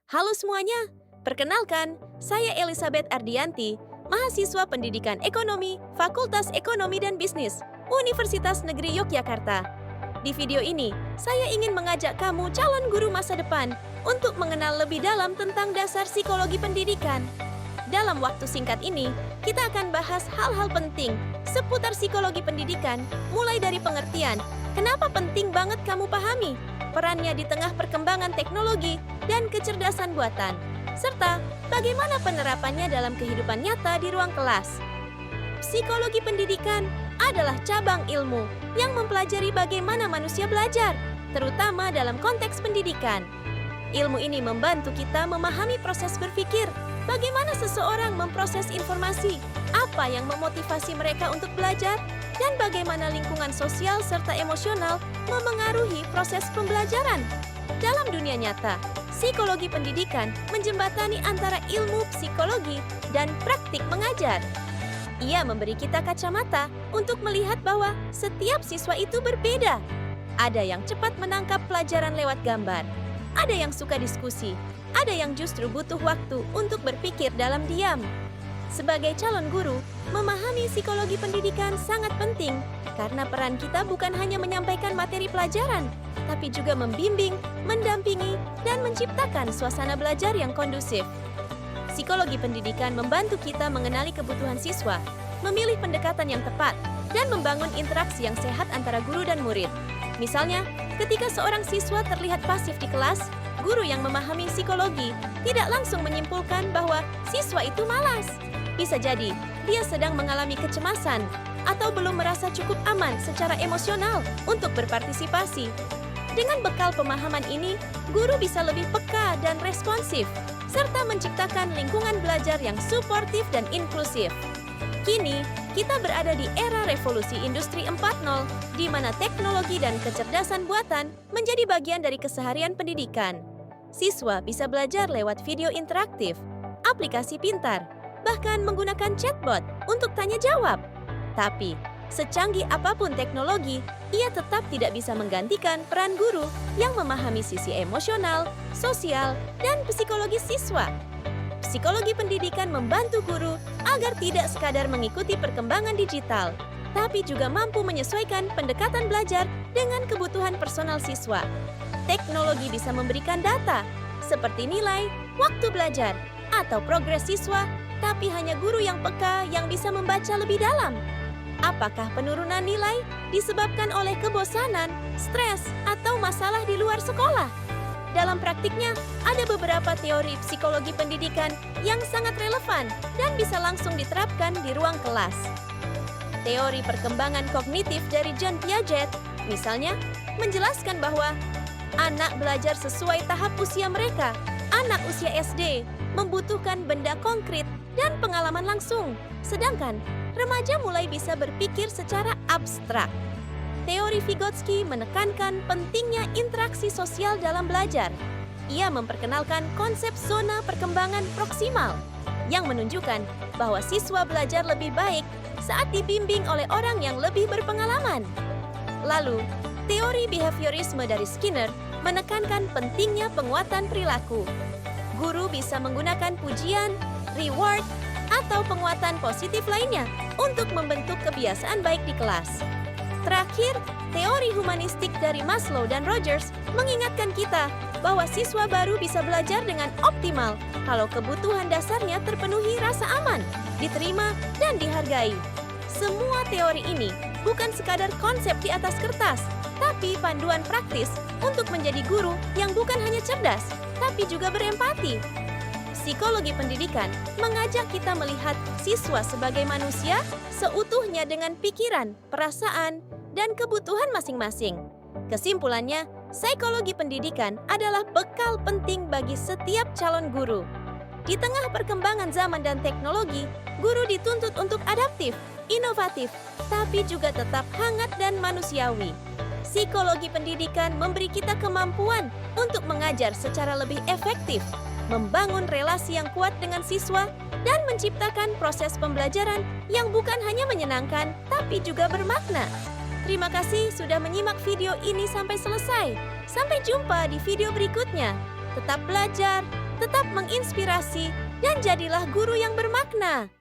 Halo semuanya, perkenalkan, saya Elizabeth Ardianti, mahasiswa Pendidikan Ekonomi, Fakultas Ekonomi dan Bisnis, Universitas Negeri Yogyakarta. Di video ini, saya ingin mengajak kamu calon guru masa depan untuk mengenal lebih dalam tentang dasar psikologi pendidikan. Dalam waktu singkat ini, kita akan bahas hal-hal penting seputar psikologi pendidikan, mulai dari pengertian, kenapa penting banget kamu pahami, perannya di tengah perkembangan teknologi dan kecerdasan buatan, serta bagaimana penerapannya dalam kehidupan nyata di ruang kelas. Psikologi pendidikan adalah cabang ilmu yang mempelajari bagaimana manusia belajar, terutama dalam konteks pendidikan. Ilmu ini membantu kita memahami proses berpikir, bagaimana seseorang memproses informasi, apa yang memotivasi mereka untuk belajar, dan bagaimana lingkungan sosial serta emosional memengaruhi proses pembelajaran. Dalam dunia nyata, psikologi pendidikan menjembatani antara ilmu psikologi dan praktik mengajar. Ia memberi kita kacamata untuk melihat bahwa setiap siswa itu berbeda. Ada yang cepat menangkap pelajaran lewat gambar, ada yang suka diskusi, ada yang justru butuh waktu untuk berpikir dalam diam. Sebagai calon guru, memahami psikologi pendidikan sangat penting karena peran kita bukan hanya menyampaikan materi pelajaran, tapi juga membimbing, mendampingi, dan menciptakan suasana belajar yang kondusif. Psikologi pendidikan membantu kita mengenali kebutuhan siswa, memilih pendekatan yang tepat, dan membangun interaksi yang sehat antara guru dan murid. Misalnya, ketika seorang siswa terlihat pasif di kelas, guru yang memahami psikologi tidak langsung menyimpulkan bahwa siswa itu malas. Bisa jadi, dia sedang mengalami kecemasan atau belum merasa cukup aman secara emosional untuk berpartisipasi. Dengan bekal pemahaman ini, guru bisa lebih peka dan responsif, serta menciptakan lingkungan belajar yang suportif dan inklusif. Kini, kita berada di era revolusi industri 4.0, di mana teknologi dan kecerdasan buatan menjadi bagian dari keseharian pendidikan. Siswa bisa belajar lewat video interaktif, aplikasi pintar, bahkan menggunakan chatbot untuk tanya jawab. Tapi, secanggih apapun teknologi, ia tetap tidak bisa menggantikan peran guru yang memahami sisi emosional, sosial, dan psikologis siswa. Psikologi pendidikan membantu guru agar tidak sekadar mengikuti perkembangan digital, tapi juga mampu menyesuaikan pendekatan belajar dengan kebutuhan personal siswa. Teknologi bisa memberikan data, seperti nilai, waktu belajar, atau progres siswa, tapi hanya guru yang peka yang bisa membaca lebih dalam. Apakah penurunan nilai disebabkan oleh kebosanan, stres, atau masalah di luar sekolah? Dalam praktiknya, ada beberapa teori psikologi pendidikan yang sangat relevan dan bisa langsung diterapkan di ruang kelas. Teori perkembangan kognitif dari John Piaget, misalnya, menjelaskan bahwa anak belajar sesuai tahap usia mereka. Anak usia SD membutuhkan benda konkret dan pengalaman langsung, sedangkan remaja mulai bisa berpikir secara abstrak. Teori Vygotsky menekankan pentingnya interaksi sosial dalam belajar. Ia memperkenalkan konsep zona perkembangan proksimal yang menunjukkan bahwa siswa belajar lebih baik saat dibimbing oleh orang yang lebih berpengalaman. Lalu, teori behaviorisme dari Skinner menekankan pentingnya penguatan perilaku. Guru bisa menggunakan pujian, reward, atau penguatan positif lainnya untuk membentuk kebiasaan baik di kelas. Terakhir, teori humanistik dari Maslow dan Rogers mengingatkan kita bahwa siswa baru bisa belajar dengan optimal kalau kebutuhan dasarnya terpenuhi rasa aman, diterima, dan dihargai. Semua teori ini bukan sekadar konsep di atas kertas, tapi panduan praktis untuk menjadi guru yang bukan hanya cerdas, tapi juga berempati. Psikologi pendidikan mengajak kita melihat siswa sebagai manusia seutuhnya dengan pikiran, perasaan, dan kebutuhan masing-masing. Kesimpulannya, psikologi pendidikan adalah bekal penting bagi setiap calon guru. Di tengah perkembangan zaman dan teknologi, guru dituntut untuk adaptif, inovatif, tapi juga tetap hangat dan manusiawi. Psikologi pendidikan memberi kita kemampuan untuk mengajar secara lebih efektif, membangun relasi yang kuat dengan siswa, dan menciptakan proses pembelajaran yang bukan hanya menyenangkan, tapi juga bermakna. Terima kasih sudah menyimak video ini sampai selesai. Sampai jumpa di video berikutnya. Tetap belajar, tetap menginspirasi, dan jadilah guru yang bermakna.